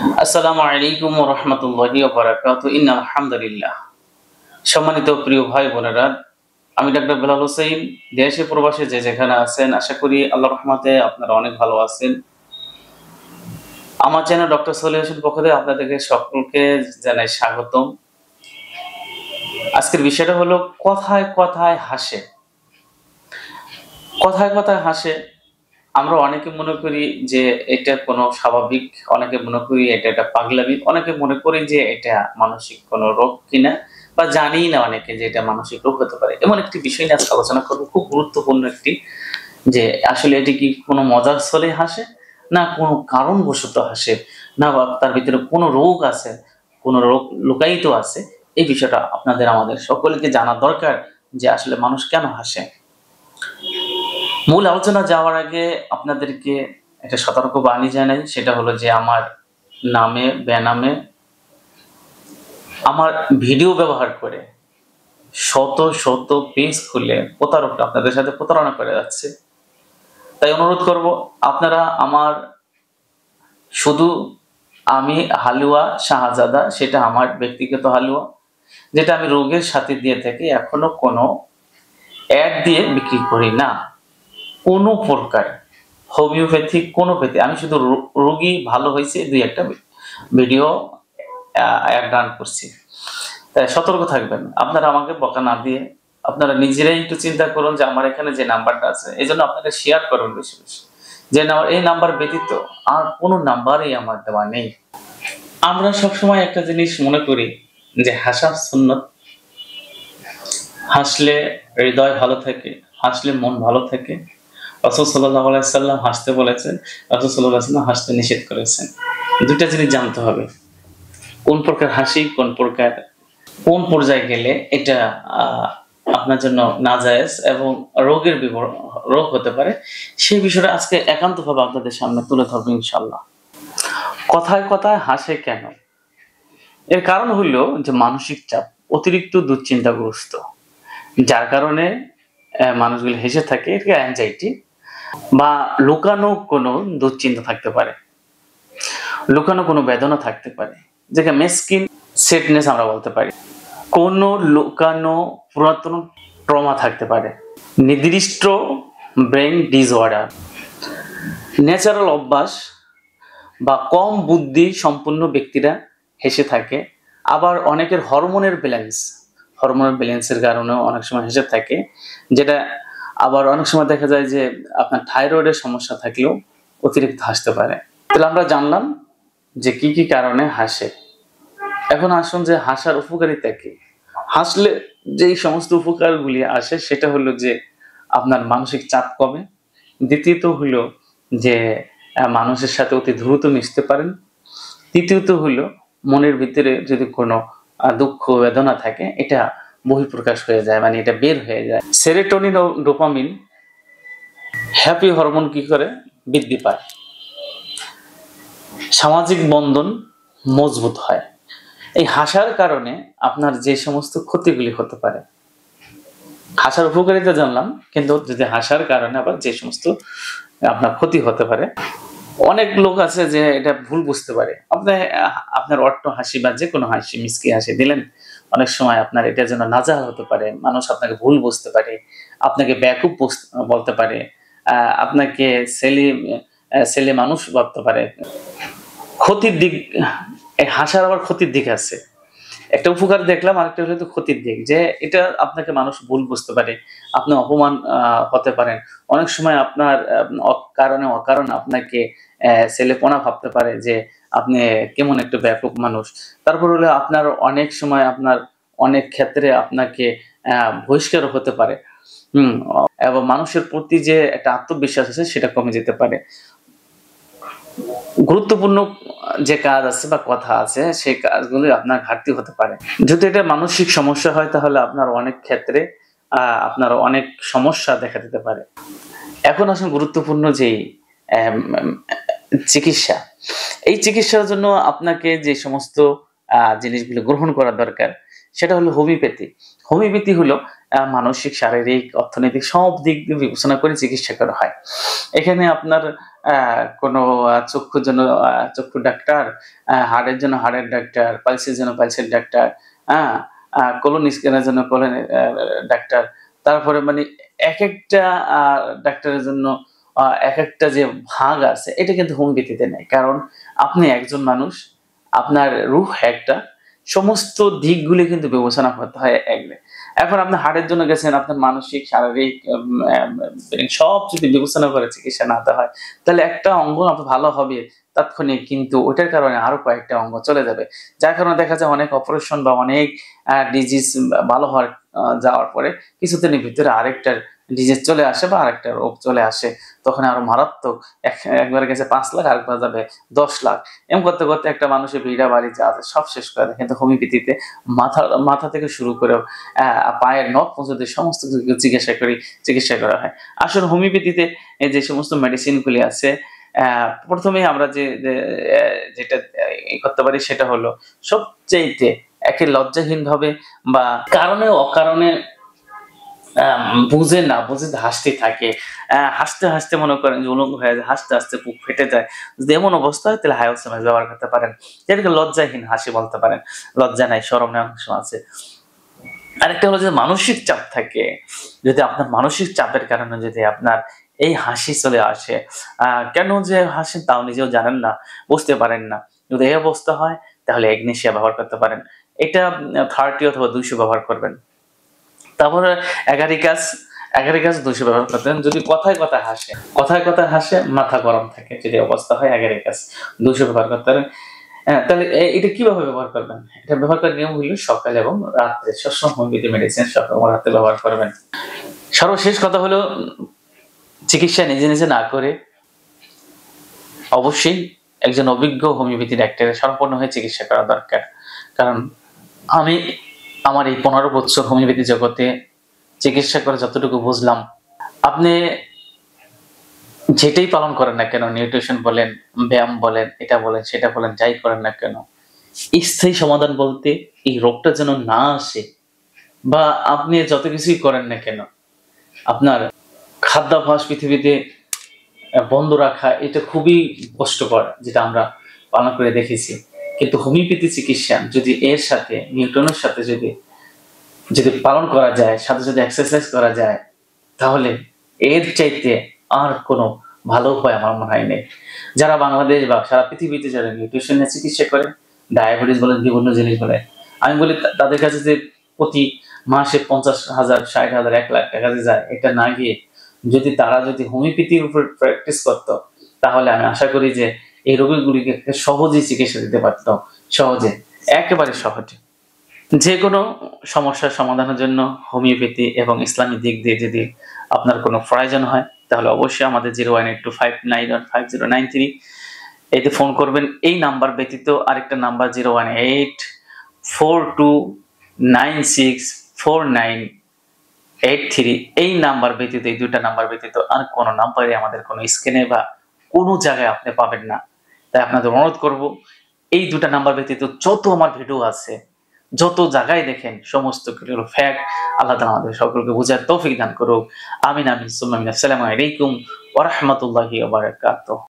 আসসালামু আলাইকুম ওয়া রাহমাতুল্লাহি ওয়া বারাকাতুহু। ইন্নাল হামদুলিল্লাহ। সম্মানিত প্রিয় ভাই বোনেরা, আমি ডাক্তার বেলাল হোসেন। দেশে প্রবাসে যে যেখানে আছেন, আশা করি আল্লাহর রহমতে আপনারা অনেক ভালো আছেন। আমার চ্যানেল ডক্টর সলিউশন পক্ষ থেকে আপনাদেরকে সকলকে জানাই স্বাগতম। আজকের বিষয়টা হলো কথায় কথায় হাসে। কথায় কথায় হাসে আমরা অনেকে মনে করি যে এটা কোনো স্বাভাবিক, অনেকে মনে করি এটা একটা পাগলামি, অনেকে মনে করি যে এটা মানসিক কোনো রোগ কিনা, বা জানিই না অনেকে যে এটা মানসিক রোগ হতে পারে। এমন একটি বিষয় নিয়ে আজকে আলোচনা করবো, খুব গুরুত্বপূর্ণ একটি, যে আসলে এটি কি কোনো মজার ছলে হাসে, না কোনো কারণবশত হাসে, না বা তার ভিতরে কোনো রোগ আছে, কোনো রোগ লুকায়িত আছে। এই বিষয়টা আপনাদের আমাদের সকলকে জানা দরকার, যে আসলে মানুষ কেন হাসে। মূল আলোচনা যাওয়ার আগে আপনাদেরকে একটা সতর্কবাণী জানাই, সেটা হলো যে আমার নামে বেনামে আমার ভিডিও ব্যবহার করে শত শত পেজ খুলে প্রতারকরা আপনাদের সাথে প্রতারণা করে যাচ্ছে। তাই অনুরোধ করব, আপনারা আমার শুধু আমি হালুয়া শাহজাদা, সেটা আমার ব্যক্তিগত হালুয়া, যেটা আমি রোগের সাথে দিয়ে থাকি, এখনো কোনো অ্যাড দিয়ে বিক্রি করি না। কোনো প্রকার হোমিওপ্যাথিক কোনো পেতে আমি শুধু রোগী ভালো হয়েছে দুই একটা ভিডিও অ্যাড রান করছি। তাই সতর্ক থাকবেন, আপনারা আমাকে বকা না দিয়ে আপনারা নিজেরাই একটু চিন্তা করুন যে আমার এখানে যে নাম্বারটা আছে, এই জন্য আপনারা শেয়ার করুন বেশি বেশি, যে এই নাম্বার ব্যতীত আর কোনো নাম্বারই আমার দেওয়া নেই। আমরা সবসময় একটা জিনিস মনে করি যে হাসা সুন্নত, হাসলে হৃদয় ভালো থাকে, হাসলে মন ভালো থাকে। রাসূল সাল্লাল্লাহু আলাইহি সাল্লাম হাসতে বলেছেন, রাসূল সাল্লাল্লাহু আলাইহি সাল্লাম হাসতে নিষেধ করেছেন। দুইটা জিনিস জানতে হবে, কোন প্রকার হাসি, কোন প্রকার কোন পর্যায়ে গেলে এটা আপনার জন্য নাজায়েজ এবং রোগের রোগ হতে পারে, সেই বিষয়টা আজকে একান্তভাবে আপনাদের সামনে তুলে ধরবো ইনশাআল্লাহ। কথায় কথায় হাসে কেন? এর কারণ হইল যে মানসিক চাপ, অতিরিক্ত দুশ্চিন্তাগ্রস্ত, যার কারণে মানুষগুলো হেসে থাকে। এটা অ্যাংজাইটি বা লুকানো কোনো দুশ্চিন্তা থাকতে পারে, লুকানো কোনো বেদনা থাকতে পারে, যেটা মেসকিন সেডনেস আমরা বলতে পারি। কোনো লুকানো পুরাতন ট্রমা থাকতে পারে, নির্দিষ্ট ব্রেন ডিসঅর্ডার, ন্যাচারাল অভ্যাস বা কম বুদ্ধি সম্পন্ন ব্যক্তিরা হেসে থাকে। আবার অনেকের হরমোনের ব্যালেন্সের কারণেও অনেক সময় হেসে থাকে, যেটা আবার অনেক সময় দেখা যায় যে আপনার থাইরয়েডের সমস্যা থাকলেও অতিরিক্ত হাসতে পারে। তাহলে আমরা জানলাম যে কি কি কারণে হাসে। এখন আসুন যে হাসার উপকারিতা কি। হাসলে যেই সমস্ত উপকারগুলি আসে, সেটা হলো যে আপনার মানসিক চাপ কমে। দ্বিতীয়ত হলো যে মানুষের সাথে অতি দ্রুত মিশতে পারেন। তৃতীয়ত হলো মনের ভিতরে যদি কোনো দুঃখ বেদনা থাকে, এটা বহিঃপ্রকাশ হয়ে যায়, মানে এটা বের হয়ে যায়। সেরোটোনিন ও ডোপামিন, হ্যাপি হরমোন কি করে বৃদ্ধি পায়, সামাজিক বন্ধন মজবুত হয়। এই হাসার কারণে আপনার যে সমস্ত ক্ষতিগুলি হতে পারে, হাসার উপকারিতা জানলাম, কিন্তু যদি হাসার কারণে আবার যে সমস্ত আপনার ক্ষতি হতে পারে, অনেক লোক আছে যে এটা ভুল বুঝতে পারে। আপনার অট্ট হাসি বা যে কোনো হাসি, মিসকি হাসি দিলেন, অনেক সময় আপনার এটার জন্য নাজাহাল হতে পারে, মানুষ আপনাকে ভুল বুঝতে পারে, আপনাকে বেয়াকুব বলতে পারে, আপনাকে ছেলে মানুষ ভাবতে পারে। ক্ষতির দিক, এই হাসার আবার ক্ষতির দিক আছে। একটা উপকার দেখলাম, আরেকটা হলো ক্ষতির দিক, যে এটা আপনাকে মানুষ ভুল বুঝতে পারে, আপনি অপমান হতে পারেন। অনেক সময় আপনার অকারণে আপনাকে ছেলেপনা ভাবতে পারে যে আপনি কেমন একটা ব্যাপক মানুষ। তারপর হলো আপনার অনেক সময় আপনার অনেক ক্ষেত্রে আপনাকে বহিষ্কার হতে পারে, এবং মানুষের প্রতি যে একটা আত্মবিশ্বাস আছে সেটা কমে যেতে পারে। গুরুত্বপূর্ণ যে কাজ আছে বা কথা আছে, সেই কাজগুলো আপনার ঘাটতি হতে পারে। যদি এটা মানসিক সমস্যা হয়, তাহলে আপনার অনেক ক্ষেত্রে আপনার অনেক সমস্যা দেখা দিতে পারে। এখন আসলে গুরুত্বপূর্ণ যেই চিকিৎসা, এই চিকিৎসার জন্য আপনাকে যে সমস্ত জিনিসগুলো গ্রহণ করা দরকার, সেটা হলো হোমিওপ্যাথি। হোমিওপ্যাথি হলো মানসিক, শারীরিক, অর্থনৈতিক সব দিক দিয়ে বিবেচনা করে চিকিৎসা করা হয়। এখানে আপনার কোনো চক্ষুর জন্য চক্ষু ডাক্তার, হাড়ের জন্য হাড়ের ডাক্তার, পাইলসের জন্য পাইলসের ডাক্তার, হ্যাঁ? কোলন স্ক্যানের জন্য কোলনের ডাক্তার। তারপরে মানে একেকটা আ ডাক্তারের জন্য একেকটা যে ভাগ আছে এটা কিন্তু হোমিওপ্যাথিতে নাই। কারণ আপনি একজন মানুষ, আপনার রূহ একটা, সমস্ত দিকগুলি কিন্তু বিবেচনা করতে হয় এখন আপনি হার্টের জন্য গেছেন, আপনার মানসিক, শারীরিক সব যদি বিবেচনা করে চিকিৎসা নাতে হয়, তাহলে একটা অঙ্গ আপনার ভালো হবে তাৎক্ষণিক, কিন্তু ওটার কারণে আরো কয়েকটা অঙ্গ চলে যাবে। যার কারণে দেখা যায় অনেক অপারেশন বা অনেক ডিজিজ ভালো হওয়ার যাওয়ার পরে কিছুদিনের ভিতরে আরেকটা ডিজিজ চলে আসে বা আরেকটা রোগ চলে আসে। তখন আরো মারাত্মক, একবার গেছে ৫ লাখ, আরেকবার যাবে ১০ লাখ। এমন করতে, করতে একটা মানুষের ভিড়া বাড়ি যা আছে সব শেষ করে দেয়। কিন্তু হোমিওপ্যাথিতে মাথা থেকে শুরু করে পায়ের নখ পর্যন্ত সমস্ত কিছু চিকিৎসা করা হয়। আসলে হোমিওপ্যাথিতে এই যে সমস্ত মেডিসিন গুলি আছে, প্রথমেই আমরা যেটা করতে পারি সেটা হলো সবচাইতে একে লজ্জাহীনভাবে বা কারণে অকারণে বুঝে না বুঝে হাসতে থাকে। হাসতে, হাসতে মনে করেন যে উলঙ্গ হয়ে যায়, হাসতে, হাসতে বুক ফেটে যায়। যদি এমন অবস্থা হয় তাহলে হায়োসেমাস ব্যবহার করতে পারেন। যেটাকে লজ্জাহীন হাসি বলতে পারেন। লজ্জা নাই, শরম নাই, অংশ আছে। আরেকটা হলো যে মানসিক চাপ থাকে। যদি আপনার মানসিক চাপের কারণে যদি আপনার এই হাসি চলে আসে, কেন যে হাসেন তাও নিজেও জানেন না, বুঝতে পারেন না। যদি এই অবস্থা হয় তাহলে এগনেশিয়া ব্যবহার করতে পারেন। এটা 30 অথবা 200 ব্যবহার করবেন। তারপরে এগারিকাস, 200 ব্যবহার করতেন। যদি কথায়, কথায় হাসে, মাথা গরম থাকে, যদি অবস্থা হয় এগারিকাস 200 ব্যবহার করতে পারেন। তাহলে এটা কিভাবে ব্যবহার করবেন? এটা ব্যবহার করার নিয়ম হলো সকাল এবং রাত্রে। সবসময় হোমিওপ্যাথি মেডিসিন সকাল এবং রাত্রে ব্যবহার করবেন। সর্বশেষ কথা হলো চিকিৎসা নিজে, নিজে না করে অবশ্যই একজন অভিজ্ঞ হোমিওপ্যাথি ডাক্তারের শরণাপন্ন হয়ে চিকিৎসা করা দরকার। কারণ আমি আমার এই 15 বছর হোমিওপ্যাথি জগতে চিকিৎসা করে যতটুকু বুঝলাম, আপনি যেটাই পালন করেন না কেন, নিউট্রিশন বলেন, ব্যায়াম বলেন, এটা বলেন, সেটা বলেন, যাই করেন না কেন, স্থায়ী সমাধান বলতে এই রোগটা যেন না আসে, বা আপনি যত কিছুই করেন না কেন, আপনার খাদ্যাভ্যাস পৃথিবীতে বন্ধ রাখা এটা খুবই কষ্টকর, যেটা আমরা পালন করে দেখেছি। কিন্তু হোমিওপ্যাথি চিকিৎসা যদি এর সাথে নিউটনের সাথে যদি পালন করা যায়, সাথে সাথে এক্সারসাইজ করা যায়, তাহলে এর চাইতে আর কোনো ভালো উপায় আমার মনে হয় নেই। যারা বাংলাদেশ বা সারা পৃথিবীতে যারা নিউট্রিশন নিয়ে চিকিৎসা করে, ডায়াবেটিস বলেন, বিভিন্ন জিনিস বলে, আমি বলি তাদের কাছে যে প্রতি মাসে 50,000, 60,000, 1 লাখ টাকা যায়, এটা না গিয়ে যদি তারা হোমিওপ্যাথির উপর প্র্যাকটিস করতো, তাহলে আমি আশা করি যে এই রোগীগুলিকে সহজেই চিকিৎসা দিতে পারতো, সহজে, একেবারে সহজে। যে কোনো সমস্যার সমাধানের জন্য হোমিওপ্যাথি এবং ইসলামী দিক দিয়ে যদি আপনার কোনো প্রয়োজন হয়, তাহলে অবশ্যই আমাদের 01825915093 এতে ফোন করবেন। এই নাম্বার ব্যতীত আরেকটা নাম্বার 01842964983, এই নাম্বার ব্যতীত, এই দুইটা নাম্বার ব্যতীত আর কোনো নাম্বারে আমাদের কোনো স্ক্রিনে বা কোনো জায়গায় আপনি পাবেন না। তাই আপনাদের অনুরোধ করব, এই দুটা নাম্বার ব্যতীত যত আমার ভিডিও আছে, যত জায়গায় দেখেন, সমস্ত কিছু ফ্যাক্ট। আল্লাহ তাআলা আমাদের সকলকে বুঝার তৌফিক দান করুক। আমিন আমিন সুম্মা আমিন। আসসালামু আলাইকুম ওয়া রাহমাতুল্লাহি ওয়া বারাকাতুহু।